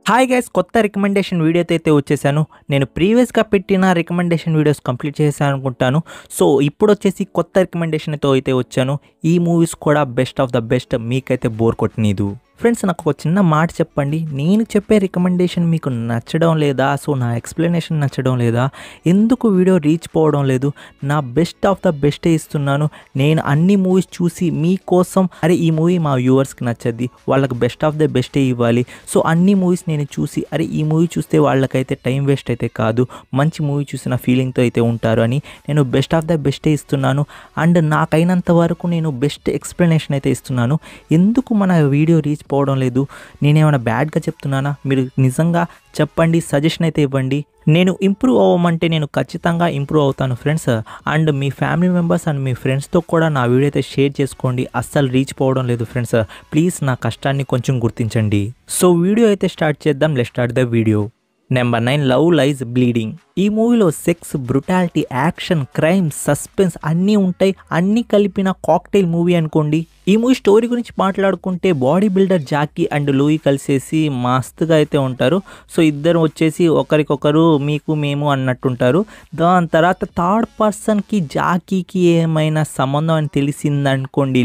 Hi guys, కొత్త recommendation వీడియోతో అయితే వచ్చేసాను. నేను ప్రీవియస్గా పెట్టిన రికమెండేషన్ వీడియోస్ కంప్లీట్ చేశాను అనుకుంటాను. సో ఇప్పుడు వచ్చేసి కొత్త రికమెండేషన్తో అయితే వచ్చాను. ఈ మూవీస్ కూడా బెస్ట్ ఆఫ్ ద బెస్ట్, మీకైతే బోర్ కొట్టనీదు. ఫ్రెండ్స్, నాకు ఒక చిన్న మాట చెప్పండి. నేను చెప్పే రికమెండేషన్ మీకు నచ్చడం లేదా? సో నా ఎక్స్ప్లెనేషన్ నచ్చడం లేదా? ఎందుకు వీడియో రీచ్ పోవడం లేదు? నా బెస్ట్ ఆఫ్ ద బెస్టే ఇస్తున్నాను. నేను అన్ని మూవీస్ చూసి మీకోసం అరే ఈ మూవీ మా వ్యూవర్స్కి నచ్చద్ది, వాళ్ళకి బెస్ట్ ఆఫ్ ద బెస్టే ఇవ్వాలి. సో అన్ని మూవీస్ నేను చూసి అరే ఈ మూవీ చూస్తే వాళ్ళకైతే టైం వేస్ట్ అయితే కాదు, మంచి మూవీ చూసిన ఫీలింగ్తో అయితే ఉంటారు అని నేను బెస్ట్ ఆఫ్ ద బెస్టే ఇస్తున్నాను. అండ్ నాకైనంత వరకు నేను బెస్ట్ ఎక్స్ప్లెనేషన్ అయితే ఇస్తున్నాను. ఎందుకు మన వీడియో రీచ్ పోవడం లేదు? నేనేమైనా బ్యాడ్గా చెప్తున్నానా? మీరు నిజంగా చెప్పండి, సజెషన్ అయితే ఇవ్వండి. నేను ఇంప్రూవ్ అవ్వమంటే నేను ఖచ్చితంగా ఇంప్రూవ్ అవుతాను ఫ్రెండ్స్. అండ్ మీ ఫ్యామిలీ మెంబర్స్ అండ్ మీ ఫ్రెండ్స్తో కూడా నా వీడియో అయితే షేర్ చేసుకోండి. అస్సలు రీచ్ పోవడం లేదు ఫ్రెండ్స్. ప్లీజ్ నా కష్టాన్ని కొంచెం గుర్తించండి. సో వీడియో అయితే స్టార్ట్ చేద్దాం. Let's start the video. Number 9, love లైజ్ bleeding. ఈ మూవీలో sex, brutality, action, crime, suspense అన్నీ ఉంటాయి. అన్నీ కలిపిన కాక్టైల్ మూవీ అనుకోండి. ఈ మూవీ స్టోరీ గురించి మాట్లాడుకుంటే body builder Jackie and Louis కలిసేసి మస్తుగా అయితే ఉంటారు. సో ఇద్దరు వచ్చేసి ఒకరికొకరు మీకు మేము అన్నట్టుంటారు. దాని తర్వాత థర్డ్ పర్సన్కి జాకీకి ఏమైనా సంబంధం అని తెలిసిందనుకోండి,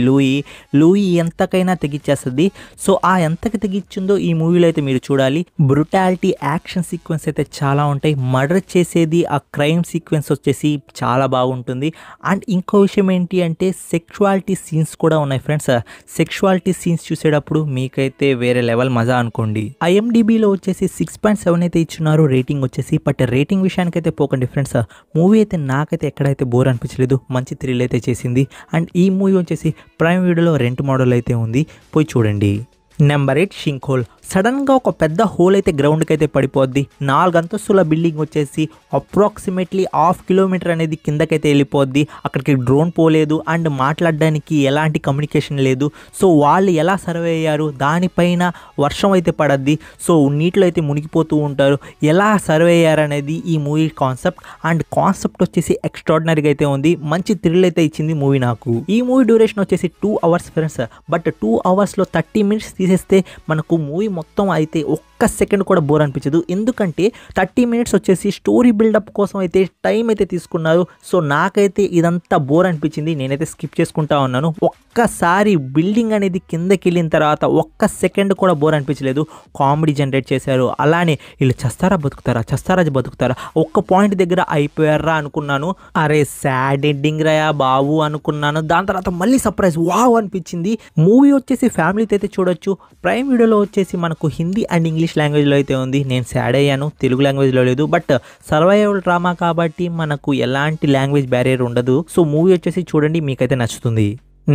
లూయి ఎంతకైనా తెగిచ్చేస్తుంది. సో ఆ ఎంతకి తెగిచ్చిందో ఈ మూవీలో అయితే మీరు చూడాలి. బ్రుటాలిటీ, యాక్షన్ సీక్వెన్స్ అయితే చాలా ఉంటాయి. మర్డర్ చేసేది ఆ క్రైమ్ సీక్వెన్స్ వచ్చేసి చాలా బాగుంటుంది. అండ్ ఇంకో విషయం ఏంటి అంటే సెక్షువాలిటీ సీన్స్ కూడా ఉన్నాయి ఫ్రెండ్స్. సెక్షువాలిటీ సీన్స్ చూసేటప్పుడు మీకైతే వేరే లెవెల్ మజా అనుకోండి. IMDbలో వచ్చేసి 6.7 అయితే ఇచ్చున్నారు రేటింగ్ వచ్చేసి. బట్ రేటింగ్ విషయానికైతే పోకండి ఫ్రెండ్స్. మూవీ అయితే నాకైతే ఎక్కడైతే బోర్ అనిపించలేదు, మంచి థ్రిల్ అయితే చేసింది. అండ్ ఈ మూవీ వచ్చేసి ప్రైమ్ వీడియోలో రెంట్ మోడల్ అయితే ఉంది, పోయి చూడండి. Number 8, sinkhole. సడన్గా ఒక పెద్ద హోల్ అయితే గ్రౌండ్కి అయితే పడిపోద్ది. 4 అంతస్తుల బిల్డింగ్ వచ్చేసి అప్రాక్సిమేట్లీ 1/2 కిలోమీటర్ అనేది కిందకైతే వెళ్ళిపోద్ది. అక్కడికి డ్రోన్ పోలేదు అండ్ మాట్లాడడానికి ఎలాంటి కమ్యూనికేషన్ లేదు. సో వాళ్ళు ఎలా సర్వే అయ్యారు? దానిపైన వర్షం అయితే పడద్ది. సో నీటిలో అయితే మునిగిపోతూ ఉంటారు. ఎలా సర్వే అయ్యారనేది ఈ మూవీ కాన్సెప్ట్. అండ్ కాన్సెప్ట్ వచ్చేసి ఎక్స్ట్రాడినరీగా అయితే ఉంది. మంచి థ్రిల్ అయితే ఇచ్చింది మూవీ నాకు. ఈ మూవీ డ్యూరేషన్ వచ్చేసి 2 అవర్స్ ఫ్రెండ్స్. బట్ 2 అవర్స్లో 30 మినిట్స్ తీసేస్తే మనకు మూవీ మొత్తం అయితే ఒక్క సెకండ్ కూడా బోర్ అనిపించదు. ఎందుకంటే 30 మినిట్స్ వచ్చేసి స్టోరీ బిల్డప్ కోసం అయితే టైం అయితే తీసుకున్నారు. సో నాకైతే ఇదంతా బోర్ అనిపించింది. నేనైతే స్కిప్ చేసుకుంటా ఉన్నాను. ఒక్కసారి బిల్డింగ్ అనేది కిందకి వెళ్ళిన తర్వాత ఒక్క సెకండ్ కూడా బోర్ అనిపించలేదు. కామెడీ జనరేట్ చేశారు. అలానే వీళ్ళు చస్తారా బతుకుతారా ఒక్క పాయింట్ దగ్గర అయిపోయారా అనుకున్నాను. అరే సాడ్ ఎండింగ్ రాయా బాబు అనుకున్నాను. దాని తర్వాత మళ్ళీ సర్ప్రైజ్ వావ్ అనిపించింది. మూవీ వచ్చేసి ఫ్యామిలీతో అయితే చూడొచ్చు. ప్రైమ్ వీడియోలో వచ్చేసి మనకు హిందీ అండ్ ఇంగ్లీష్ లాంగ్వేజ్లో అయితే ఉంది. నేను సాడ్ అయ్యాను, తెలుగు లాంగ్వేజ్లో లేదు. బట్ సర్వైవల్ డ్రామా కాబట్టి మనకు ఎలాంటి లాంగ్వేజ్ బ్యారియర్ ఉండదు. సో మూవీ వచ్చేసి చూడండి, మీకైతే నచ్చుతుంది.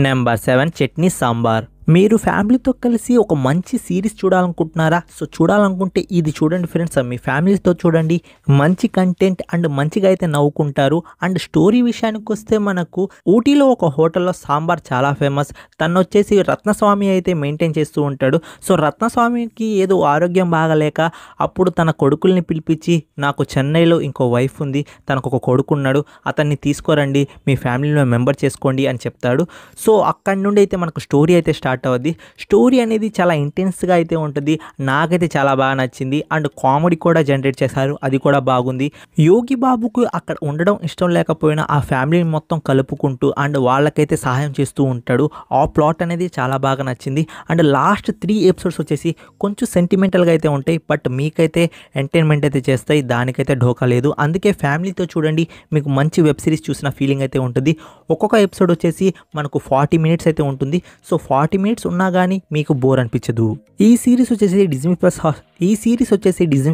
నెంబర్ 7, చట్నీ సాంబార్. మీరు ఫ్యామిలీతో కలిసి ఒక మంచి సిరీస్ చూడాలనుకుంటున్నారా? సో చూడాలనుకుంటే ఇది చూడండి ఫ్రెండ్స్. మీ ఫ్యామిలీతో చూడండి. మంచి కంటెంట్ అండ్ మంచిగా అయితే నవ్వుకుంటారు. అండ్ స్టోరీ విషయానికి వస్తే మనకు ఊటీలో ఒక హోటల్లో సాంబార్ చాలా ఫేమస్. తను వచ్చేసి రత్నస్వామి అయితే మెయింటైన్ చేస్తూ ఉంటాడు. సో రత్నస్వామికి ఏదో ఆరోగ్యం బాగలేక అప్పుడు తన కొడుకుల్ని పిలిపించి, నాకు చెన్నైలో ఇంకో వైఫ్ ఉంది, తనకు ఒక కొడుకున్నాడు, అతన్ని తీసుకోరండి, మీ ఫ్యామిలీలో మెంబర్ చేసుకోండి అని చెప్తాడు. సో అక్కడి నుండి అయితే మనకు స్టోరీ అయితే స్టార్ట్ అవుద్ది. స్టోరీ అనేది చాలా ఇంటెన్స్గా అయితే ఉంటుంది. నాకైతే చాలా బాగా నచ్చింది. అండ్ కామెడీ కూడా జనరేట్ చేశారు, అది కూడా బాగుంది. యోగి బాబుకు అక్కడ ఉండడం ఇష్టం లేకపోయినా ఆ ఫ్యామిలీని మొత్తం కలుపుకుంటూ అండ్ వాళ్ళకైతే సహాయం చేస్తూ ఉంటాడు. ఆ ప్లాట్ అనేది చాలా బాగా నచ్చింది. అండ్ లాస్ట్ 3 ఎపిసోడ్స్ వచ్చేసి కొంచెం సెంటిమెంటల్గా అయితే ఉంటాయి. బట్ మీకైతే ఎంటర్టైన్మెంట్ అయితే చేస్తాయి, దానికైతే ఢోకా లేదు. అందుకే ఫ్యామిలీతో చూడండి, మీకు మంచి వెబ్ సిరీస్ చూసిన ఫీలింగ్ అయితే ఉంటుంది. ఒక్కొక్క ఎపిసోడ్ వచ్చేసి మనకు 40 మినిట్స్ అయితే ఉంటుంది. సో 40 మినిట్స్ ఉన్నా కానీ మీకు బోర్ అనిపించదు. ఈ సిరీస్ వచ్చేసి డిజ్నీ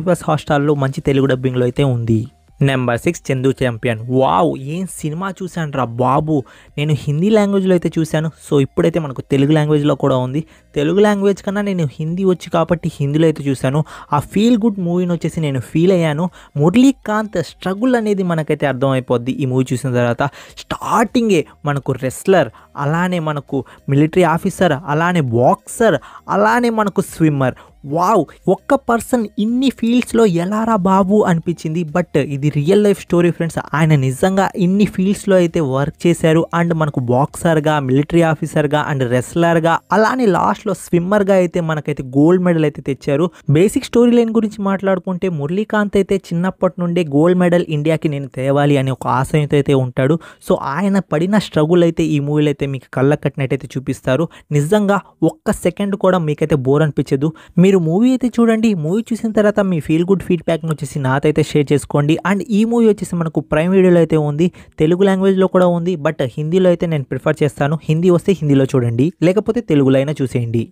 ప్లస్ హాట్‌స్టార్లో మంచి తెలుగు డబ్బింగ్లో అయితే ఉంది. Number 6, Chandu champion. వావ్, ఏం సినిమా చూశాను రా బాబు. నేను హిందీ లాంగ్వేజ్లో అయితే చూశాను. సో ఇప్పుడైతే మనకు తెలుగు లాంగ్వేజ్లో కూడా ఉంది. తెలుగు లాంగ్వేజ్ కన్నా నేను హిందీ వచ్చి కాబట్టి హిందీలో అయితే చూశాను. ఆ ఫీల్ గుడ్ మూవీని వచ్చేసి నేను ఫీల్ అయ్యాను. మురళీకాంత్ స్ట్రగుల్ అనేది మనకైతే అర్థమైపోద్ది ఈ మూవీ చూసిన తర్వాత. స్టార్టింగే మనకు రెస్లర్, అలానే మనకు మిలిటరీ ఆఫీసర్, అలానే బాక్సర్, అలానే మనకు స్విమ్మర్, వావ్, ఒక్క పర్సన్ ఇన్ని ఫీల్డ్స్లో ఎలారా బాబు అనిపించింది. బట్ ఇది రియల్ లైఫ్ స్టోరీ ఫ్రెండ్స్. ఆయన నిజంగా ఇన్ని ఫీల్డ్స్లో అయితే వర్క్ చేశారు. అండ్ మనకు బాక్సర్గా, మిలిటరీ ఆఫీసర్గా అండ్ రెస్లర్గా, అలానే లాస్ట్లో స్విమ్మర్గా అయితే మనకైతే గోల్డ్ మెడల్ అయితే తెచ్చారు. బేసిక్ స్టోరీ లైన్ గురించి మాట్లాడుకుంటే మురళీకాంత్ అయితే చిన్నప్పటి నుండే గోల్డ్ మెడల్ ఇండియాకి నేను తేవాలి అని ఒక ఆశయంతో అయితే ఉంటాడు. సో ఆయన పడిన స్ట్రగుల్ అయితే ఈ మూవీలో అయితే మీకు కళ్ళ కట్టినట్టయితే చూపిస్తారు. నిజంగా ఒక్క సెకండ్ కూడా మీకైతే బోర్ అనిపించదు. మీరు మూవీ అయితే చూడండి. మూవీ చూసిన తర్వాత మీ ఫీల్ గుడ్ ఫీడ్బ్యాక్ని వచ్చేసి నాతో అయితే షేర్ చేసుకోండి. అండ్ ఈ మూవీ వచ్చేసి మనకు ప్రైమ్ వీడియోలో అయితే ఉంది, తెలుగు లాంగ్వేజ్లో కూడా ఉంది. బట్ హిందీలో అయితే నేను ప్రిఫర్ చేస్తాను. హిందీ వస్తే హిందీలో చూడండి, లేకపోతే తెలుగులో అయినా చూసేయండి.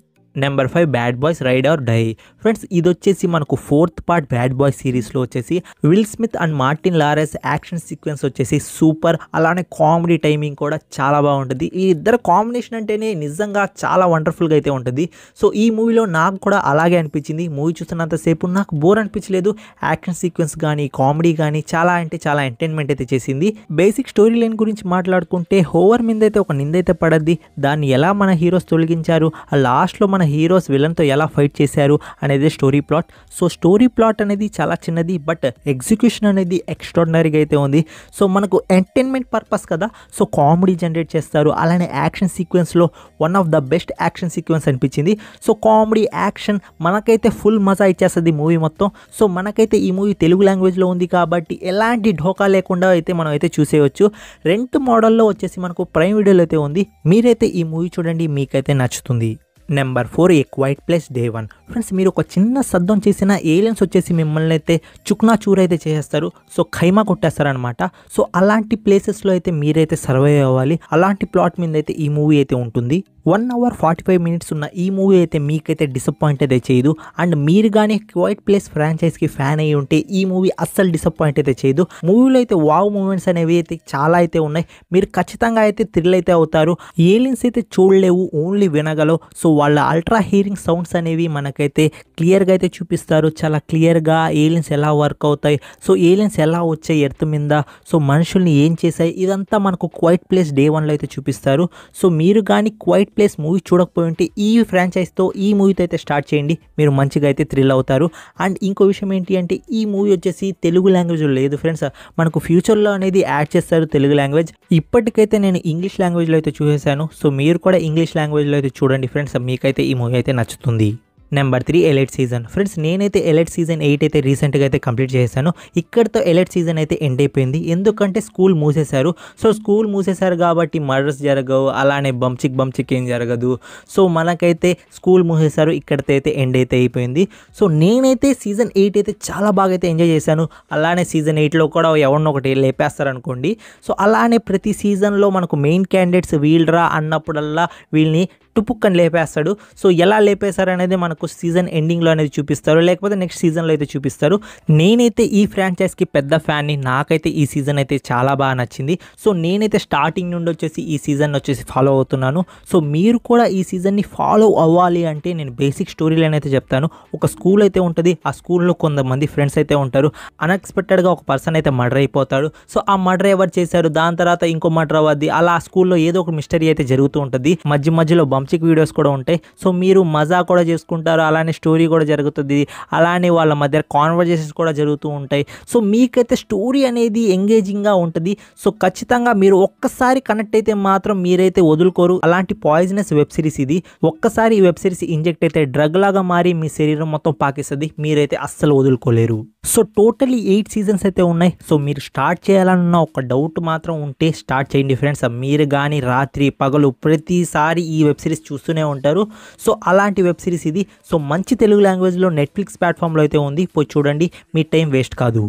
Number 5 bad boys ride or die. Friends ఇది వచ్చేసి మనకు 4th పార్ట్ బ్యాడ్ బాయ్స్ సిరీస్లో వచ్చేసి Will Smith and Martin Lawrence action sequence వచ్చేసి సూపర్. అలానే కామెడీ టైమింగ్ కూడా చాలా బాగుంటుంది. ఈ ఇద్దరు కాంబినేషన్ అంటేనే నిజంగా చాలా వండర్ఫుల్గా అయితే ఉంటుంది. సో ఈ మూవీలో నాకు కూడా అలాగే అనిపించింది. మూవీ చూస్తున్నంతసేపు నాకు బోర్ అనిపించలేదు. యాక్షన్ సీక్వెన్స్ కానీ కామెడీ కానీ చాలా అంటే చాలా ఎంటర్టైన్మెంట్ అయితే చేసింది. బేసిక్ స్టోరీ లైన్ గురించి మాట్లాడుకుంటే హోవర్ మీద అయితే ఒక నిందైతే పడద్ది. దాన్ని ఎలా మన హీరోస్ తొలగించారు, ఆ లాస్ట్లో మన హీరోస్ విలన్తో ఎలా ఫైట్ చేశారు అనేది story plot. So story plot అనేది చాలా చిన్నది, బట్ ఎగ్జిక్యూషన్ అనేది ఎక్స్ట్రాడినరీగా అయితే ఉంది. సో మనకు ఎంటర్టైన్మెంట్ పర్పస్ కదా, సో కామెడీ జనరేట్ చేస్తారు. అలానే యాక్షన్ సీక్వెన్స్లో one of the best action sequence అనిపించింది. సో కామెడీ యాక్షన్ మనకైతే ఫుల్ మజా ఇచ్చేస్తుంది మూవీ మొత్తం. సో మనకైతే ఈ మూవీ తెలుగు లాంగ్వేజ్లో ఉంది కాబట్టి ఎలాంటి ఢోకా లేకుండా అయితే మనం అయితే చూసేయచ్చు. రెంట్ మోడల్లో వచ్చేసి మనకు ప్రైమ్ వీడియోలో అయితే ఉంది. మీరైతే ఈ మూవీ చూడండి, మీకైతే నచ్చుతుంది. నెంబర్ 4 ఏ క్వైట్ ప్లేస్ డే 1. ఫ్రెండ్స్ మీరు ఒక చిన్న శబ్దం చేసిన ఏలియన్స్ వచ్చేసి మిమ్మల్ని అయితే చుక్నా చూర్ అయితే చేస్తారు. సో ఖైమా కొట్టేస్తారనమాట. సో అలాంటి ప్లేసెస్లో అయితే మీరైతే సర్వైవ్ అవ్వాలి. అలాంటి ప్లాట్ మీద అయితే ఈ మూవీ అయితే ఉంటుంది. 1 hour 45 minutes ఉన్న ఈ మూవీ అయితే మీకైతే డిసప్పాయింట్ అయితే చేయదు. అండ్ మీరు కానీ క్వైట్ ప్లేస్ ఫ్రాంచైజ్కి ఫ్యాన్ అయ్యి ఉంటే ఈ మూవీ అస్సలు డిసప్పాయింట్ అయితే చేయదు. మూవీలో అయితే వావ్ మూమెంట్స్ అనేవి అయితే చాలా అయితే ఉన్నాయి. మీరు ఖచ్చితంగా అయితే థ్రిల్ అయితే అవుతారు. ఏలియన్స్ అయితే చూడలేవు, ఓన్లీ వినగలవు. సో వాళ్ళ అల్ట్రా హీరింగ్ సౌండ్స్ అనేవి మనకైతే క్లియర్గా అయితే చూపిస్తారు. చాలా క్లియర్గా ఏలియన్స్ ఎలా వర్క్ అవుతాయి, సో ఏలియన్స్ ఎలా వచ్చాయి ఎర్త్ మీద, సో మనుషుల్ని ఏం చేశాయి, ఇదంతా మనకు క్వైట్ ప్లేస్ డే 1లో అయితే చూపిస్తారు. సో మీరు కానీ క్వైట్ ప్లేస్ మూవీ చూడకపోయి ఉంటే ఈ ఫ్రాంచైజ్తో ఈ మూవీతో అయితే స్టార్ట్ చేయండి. మీరు మంచిగా అయితే థ్రిల్ అవుతారు. అండ్ ఇంకో విషయం ఏంటి అంటే ఈ మూవీ వచ్చేసి తెలుగు లాంగ్వేజ్లో లేదు ఫ్రెండ్స్. మనకు ఫ్యూచర్లో అనేది యాడ్ చేస్తారు తెలుగు లాంగ్వేజ్. ఇప్పటికైతే నేను ఇంగ్లీష్ లాంగ్వేజ్లో అయితే చూసేసాను. సో మీరు కూడా ఇంగ్లీష్ లాంగ్వేజ్లో అయితే చూడండి ఫ్రెండ్స్, మీకైతే ఈ మూవీ అయితే నచ్చుతుంది. Number 3 elite season. ఫ్రెండ్స్ నేనైతే ఎలైట్ సీజన్ 8 అయితే రీసెంట్గా అయితే కంప్లీట్ చేశాను. ఇక్కడితో ఎలైట్ సీజన్ అయితే ఎండ్ అయిపోయింది. ఎందుకంటే స్కూల్ మూసేశారు. సో స్కూల్ మూసేశారు కాబట్టి మర్డర్స్ జరగవు, అలానే బంచిక్ ఏం జరగదు. సో మనకైతే స్కూల్ మూసేశారు, ఇక్కడితో అయితే ఎండ్ అయితే అయిపోయింది. సో నేనైతే సీజన్ 8 అయితే చాలా బాగా అయితే ఎంజాయ్ చేశాను. అలానే సీజన్ 8లో కూడా ఎవరినో ఒకటి లేపేస్తారనుకోండి. సో అలానే ప్రతి సీజన్లో మనకు మెయిన్ క్యాండిడేట్స్ వీళ్ళరా అన్నప్పుడల్లా వీళ్ళని టుపుక్కని లేపేస్తాడు. సో ఎలా లేపేశారు అనేది మనకు సీజన్ ఎండింగ్లో అనేది చూపిస్తారు, లేకపోతే నెక్స్ట్ సీజన్లో అయితే చూపిస్తారు. నేనైతే ఈ ఫ్రాంచైజ్కి పెద్ద ఫ్యాన్ని. నాకైతే ఈ సీజన్ అయితే చాలా బాగా నచ్చింది. సో నేనైతే స్టార్టింగ్ నుండి వచ్చేసి ఈ సీజన్ వచ్చేసి ఫాలో అవుతున్నాను. సో మీరు కూడా ఈ సీజన్ని ఫాలో అవ్వాలి అంటే నేను బేసిక్ స్టోరీ లైన్ అయితే చెప్తాను. ఒక స్కూల్ అయితే ఉంటుంది. ఆ స్కూల్లో కొంతమంది ఫ్రెండ్స్ అయితే ఉంటారు. అన్ఎక్స్పెక్టెడ్గా ఒక పర్సన్ అయితే మర్డర్ అయిపోతాడు. సో ఆ మర్డర్ ఎవరు చేశారు, దాని తర్వాత ఇంకో మర్డర్ అవ్వద్ది. అలా ఆ స్కూల్లో ఏదో ఒక మిస్టరీ అయితే జరుగుతూ ఉంటుంది. మధ్యలో బంచిక్ వీడియోస్ కూడా ఉంటాయి. సో మీరు మజా కూడా చేసుకుంటారు, అలానే స్టోరీ కూడా జరుగుతుంది, అలానే వాళ్ళ మధ్య కాన్వర్జేషన్స్ కూడా జరుగుతూ ఉంటాయి. సో మీకైతే స్టోరీ అనేది ఎంగేజింగ్గా ఉంటుంది. సో ఖచ్చితంగా మీరు ఒక్కసారి కనెక్ట్ అయితే మాత్రం మీరైతే వదులుకోరు. అలాంటి పాయిజనస్ వెబ్ సిరీస్ ఇది. ఒక్కసారి ఈ వెబ్ సిరీస్ ఇంజెక్ట్ అయితే డ్రగ్ లాగా మారి మీ శరీరం మొత్తం పాకిస్తుంది. మీరైతే అస్సలు వదులుకోలేరు. సో టోటలీ 8 సీజన్స్ అయితే ఉన్నాయి. సో మీరు స్టార్ట్ చేయాలన్న ఒక డౌట్ మాత్రం ఉంటే స్టార్ట్ చేయండి ఫ్రెండ్స్. మీరు కానీ రాత్రి పగలు ప్రతిసారి ఈ వెబ్ సిరీస్ చూస్తూనే ఉంటారు. సో అలాంటి వెబ్ సిరీస్ ఇది. సో మంచి తెలుగు లాంగ్వేజ్లో నెట్ఫ్లిక్స్ ప్లాట్ఫామ్లో అయితే ఉంది, పోయి చూడండి, మీ టైం వేస్ట్ కాదు.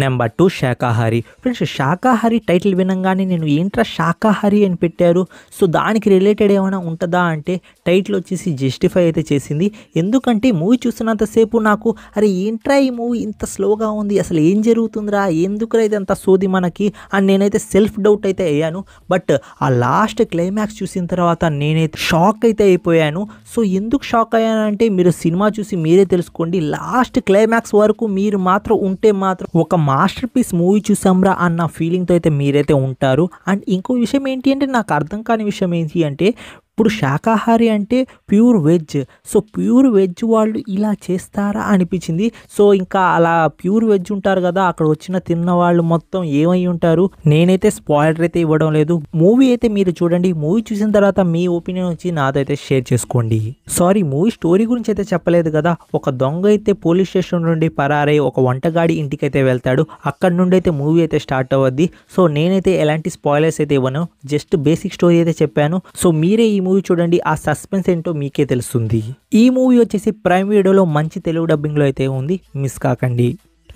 నెంబర్ 2 శాకాహారి. ఫ్రెండ్స్ శాకాహారి టైటిల్ వినంగానే నేను ఏంట్రా శాకాహారి అని పెట్టారు, సో దానికి రిలేటెడ్ ఏమైనా ఉంటుందా అంటే టైటిల్ వచ్చేసి జస్టిఫై అయితే చేసింది. ఎందుకంటే మూవీ చూస్తున్నంతసేపు నాకు అరే ఏంట్రా ఈ మూవీ ఇంత స్లోగా ఉంది, అసలు ఏం జరుగుతుందిరా, ఎందుకైతే అంత సోది మనకి అని నేనైతే సెల్ఫ్ డౌట్ అయితే అయ్యాను. బట్ ఆ లాస్ట్ క్లైమాక్స్ చూసిన తర్వాత నేనైతే షాక్ అయితే అయిపోయాను. సో ఎందుకు షాక్ అయ్యానంటే మీరు సినిమా చూసి మీరే తెలుసుకోండి. లాస్ట్ క్లైమాక్స్ వరకు మీరు మాత్రం ఉంటే మాత్రం ఒక మాస్టర్ పీస్ మూవీ చూసాంరా అన్న ఫీలింగ్తో అయితే మీరైతే ఉంటారు. అండ్ ఇంకో విషయం ఏంటి అంటే నాకు అర్థం కాని విషయం ఏంటి అంటే ఇప్పుడు శాకాహారి అంటే pure veg. So pure veg వాళ్ళు ఇలా చేస్తారా అనిపించింది. సో ఇంకా అలా ప్యూర్ వెజ్ ఉంటారు కదా, అక్కడ వచ్చిన తిన్న వాళ్ళు మొత్తం ఏమై ఉంటారు. నేనైతే స్పాయిలర్ అయితే ఇవ్వడం లేదు. మూవీ అయితే మీరు చూడండి. మూవీ చూసిన తర్వాత మీ ఒపీనియన్ వచ్చి నాతో అయితే షేర్ చేసుకోండి. సారీ, మూవీ స్టోరీ గురించి అయితే చెప్పలేదు కదా. ఒక దొంగ అయితే పోలీస్ స్టేషన్ నుండి పరారై ఒక వంటగాడి ఇంటికి అయితే వెళ్తాడు. అక్కడ నుండి అయితే మూవీ అయితే స్టార్ట్ అవ్వద్ది. సో నేనైతే ఎలాంటి స్పాయిలర్స్ అయితే ఇవ్వను, జస్ట్ బేసిక్ స్టోరీ అయితే చెప్పాను. సో మీరే ఈ మూవీ చూడండి, ఆ సస్పెన్స్ ఏంటో మీకే తెలుస్తుంది. ఈ మూవీ వచ్చేసి ప్రైమ్ వీడియోలో మంచి తెలుగు డబ్బింగ్లో అయితే ఉంది, మిస్ కాకండి.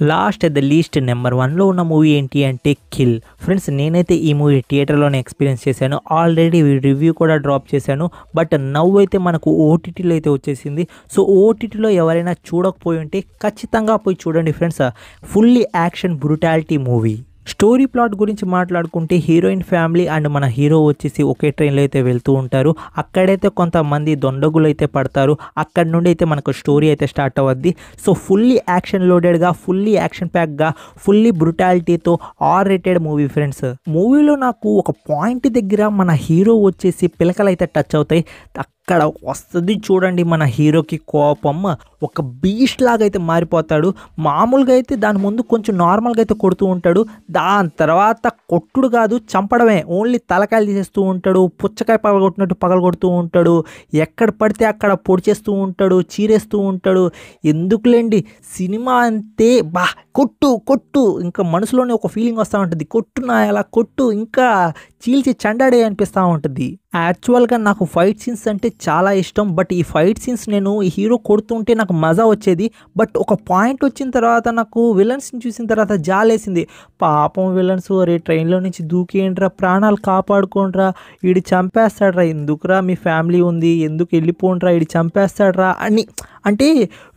Last at the least number 1లో ఉన్న మూవీ ఏంటి అంటే కిల్. ఫ్రెండ్స్, నేనైతే ఈ మూవీ థియేటర్లోనే ఎక్స్పీరియన్స్ చేశాను. ఆల్రెడీ రివ్యూ కూడా డ్రాప్ చేశాను. బట్ నవ్వు అయితే మనకు ఓటీటీలో అయితే వచ్చేసింది. సో ఓటీటీలో ఎవరైనా చూడకపోయి ఉంటే ఖచ్చితంగా పోయి చూడండి friends. Fully action brutality movie. Story plot గురించి మాట్లాడుకుంటే హీరోయిన్ ఫ్యామిలీ అండ్ మన హీరో వచ్చేసి ఒకే ట్రైన్లో అయితే వెళ్తూ ఉంటారు. అక్కడైతే కొంతమంది దొండగులు అయితే పడతారు. అక్కడ నుండి అయితే మనకు స్టోరీ అయితే స్టార్ట్ అవ్వద్ది. సో ఫుల్లీ యాక్షన్ లోడెడ్గా, ఫుల్లీ యాక్షన్ ప్యాక్గా, ఫుల్లీ బ్రూటాలిటీతో R-rated మూవీ ఫ్రెండ్స్. మూవీలో నాకు ఒక పాయింట్ దగ్గర మన హీరో వచ్చేసి పిలకలు అయితే టచ్ అవుతాయి. అక్కడ వస్తుంది చూడండి మన హీరోకి కోపం. ఒక బీస్ట్ లాగా అయితే మారిపోతాడు. మామూలుగా అయితే దాని ముందు కొంచెం నార్మల్గా అయితే కొడుతూ ఉంటాడు. దాని తర్వాత కొట్టుడు కాదు, చంపడమే. ఓన్లీ తలకాయలు తీసేస్తూ ఉంటాడు. పుచ్చకాయ పగలగొట్టినట్టు పగలగొడుతూ ఉంటాడు. ఎక్కడ పడితే అక్కడ పొడిచేస్తూ ఉంటాడు, చీరేస్తూ ఉంటాడు. ఎందుకులేండి, సినిమా అంతే. కొట్టు కొట్టు, ఇంకా మనసులోనే ఒక ఫీలింగ్ వస్తూ ఉంటుంది. కొట్టునా అలా కొట్టు, ఇంకా చీల్చి చండాడే అనిపిస్తూ ఉంటుంది. యాక్చువల్గా నాకు ఫైట్ సీన్స్ అంటే చాలా ఇష్టం. బట్ ఈ ఫైట్ సీన్స్ నేను ఈ హీరో కొడుతుంటే నాకు మజా వచ్చేది. బట్ ఒక పాయింట్ వచ్చిన తర్వాత నాకు విలన్స్ని చూసిన తర్వాత జాలేసింది. పాపం విలన్స్, ఒరే ట్రైన్లో నుంచి దూకేంట్రా, ప్రాణాలు కాపాడుకోండ్రా, వీడి చంపేస్తాడ్రా, ఎందుకురా మీ ఫ్యామిలీ ఉంది, ఎందుకు వెళ్ళిపోండ్రా, వీడి చంపేస్తాడ్రా అని. అంటే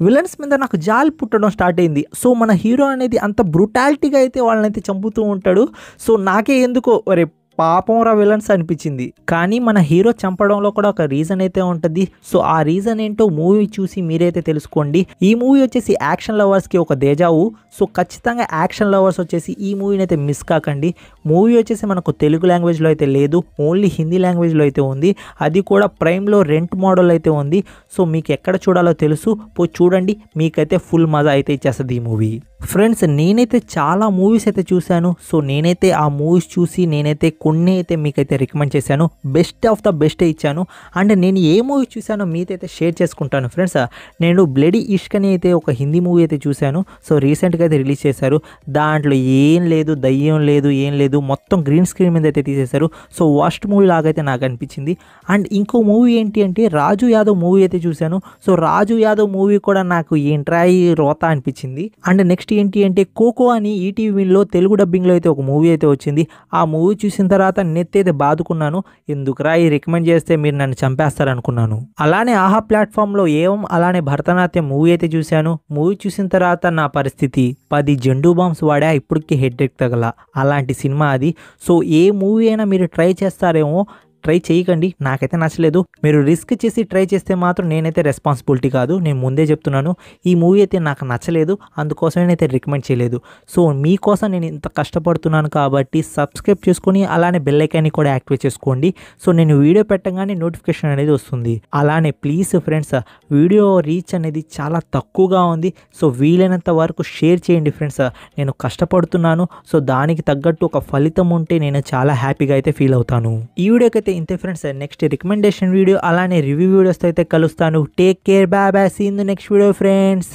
విలన్స్ మీద నాకు జాలి పుట్టడం స్టార్ట్ అయింది. సో మన హీరో అనేది అంత బ్రూటాలిటీగా అయితే వాళ్ళనైతే చంపుతూ ఉంటాడు. సో నాకే ఎందుకో ఒరే పాపం రా విలన్స్ అనిపించింది. కానీ మన హీరో చంపడంలో కూడా ఒక రీజన్ అయితే ఉంటుంది. సో ఆ రీజన్ ఏంటో మూవీ చూసి మీరైతే తెలుసుకోండి. ఈ మూవీ వచ్చేసి యాక్షన్ లవర్స్కి ఒక దేజావు. సో ఖచ్చితంగా యాక్షన్ లవర్స్ వచ్చేసి ఈ మూవీని అయితే మిస్ కాకండి. మూవీ వచ్చేసి మనకు తెలుగు లాంగ్వేజ్లో అయితే లేదు, ఓన్లీ హిందీ లాంగ్వేజ్లో అయితే ఉంది. అది కూడా ప్రైమ్లో రెంట్ మోడల్ అయితే ఉంది. సో మీకు ఎక్కడ చూడాలో తెలుసు, పోయి చూడండి. మీకైతే ఫుల్ మజా అయితే ఇచ్చేస్తుంది ఈ మూవీ. ఫ్రెండ్స్, నేనైతే చాలా మూవీస్ అయితే చూశాను. సో నేనైతే ఆ మూవీస్ చూసి నేనైతే కొన్ని అయితే మీకైతే రికమెండ్ చేశాను. బెస్ట్ ఆఫ్ ద బెస్ట్ ఇచ్చాను. అండ్ నేను ఏ మూవీ చూశానో మీతో అయితే షేర్ చేసుకుంటాను ఫ్రెండ్స్. నేను బ్లడీ ఇష్క్ అని అయితే ఒక హిందీ మూవీ అయితే చూశాను. సో రీసెంట్గా అయితే రిలీజ్ చేశారు. దాంట్లో ఏం లేదు, దయ్యం లేదు, ఏం లేదు, మొత్తం గ్రీన్ స్క్రీన్ మీద అయితే తీసేశారు. సో వర్స్ట్ మూవీ లాగైతే నాకు అనిపించింది. అండ్ ఇంకో మూవీ ఏంటి అంటే రాజు యాదవ్ మూవీ అయితే చూశాను. సో రాజు యాదవ్ మూవీ కూడా నాకు ఏంట్రా ఈ రోత అనిపించింది. అండ్ నెక్స్ట్ ఏంటి అంటే కోకో అని ఈటీవీలో తెలుగు డబ్బింగ్లో అయితే ఒక మూవీ అయితే వచ్చింది. ఆ మూవీ చూసిన తర్వాత నెత్తి అయితే బాదుకున్నాను. ఎందుకురా ఈ రికమెండ్ చేస్తే మీరు నన్ను చంపేస్తారనుకున్నాను. అలానే ఆహా ప్లాట్ఫామ్లో అలానే భరతనాట్యం మూవీ అయితే చూశాను. మూవీ చూసిన తర్వాత నా పరిస్థితి 10 జెండూ బాంబ్స్ వాడా, ఇప్పటికీ హెడ్ ఎక్ తగల, అలాంటి సినిమా అది. సో ఏ మూవీ అయినా మీరు ట్రై చేస్తారేమో, ట్రై చేయకండి. నాకైతే నచ్చలేదు. మీరు రిస్క్ చేసి ట్రై చేస్తే మాత్రం నేనైతే రెస్పాన్సిబిలిటీ కాదు, నేను ముందే చెప్తున్నాను. ఈ మూవీ అయితే నాకు నచ్చలేదు, అందుకోసమే నేనైతే రికమెండ్ చేయలేదు. సో మీకోసం నేను ఇంత కష్టపడుతున్నాను కాబట్టి సబ్స్క్రైబ్ చేసుకొని అలానే బెల్ ఐకాన్ని కూడా యాక్టివేట్ చేసుకోండి. సో నేను వీడియో పెట్టగానే నోటిఫికేషన్ అనేది వస్తుంది. అలానే ప్లీజ్ ఫ్రెండ్స్, వీడియో రీచ్ అనేది చాలా తక్కువగా ఉంది. సో వీలైనంత వరకు షేర్ చేయండి ఫ్రెండ్స్. నేను కష్టపడుతున్నాను. సో దానికి తగ్గట్టు ఒక ఫలితం ఉంటే నేను చాలా హ్యాపీగా అయితే ఫీల్ అవుతాను. ఈ వీడియోకి అయితే ఇంతే ఫ్రెండ్స్. నెక్స్ట్ రికమెండేషన్ వీడియో అలానే రివ్యూ వీడియోస్తో అయితే కలుస్తాను. Take care, bye bye, see in the next video friends.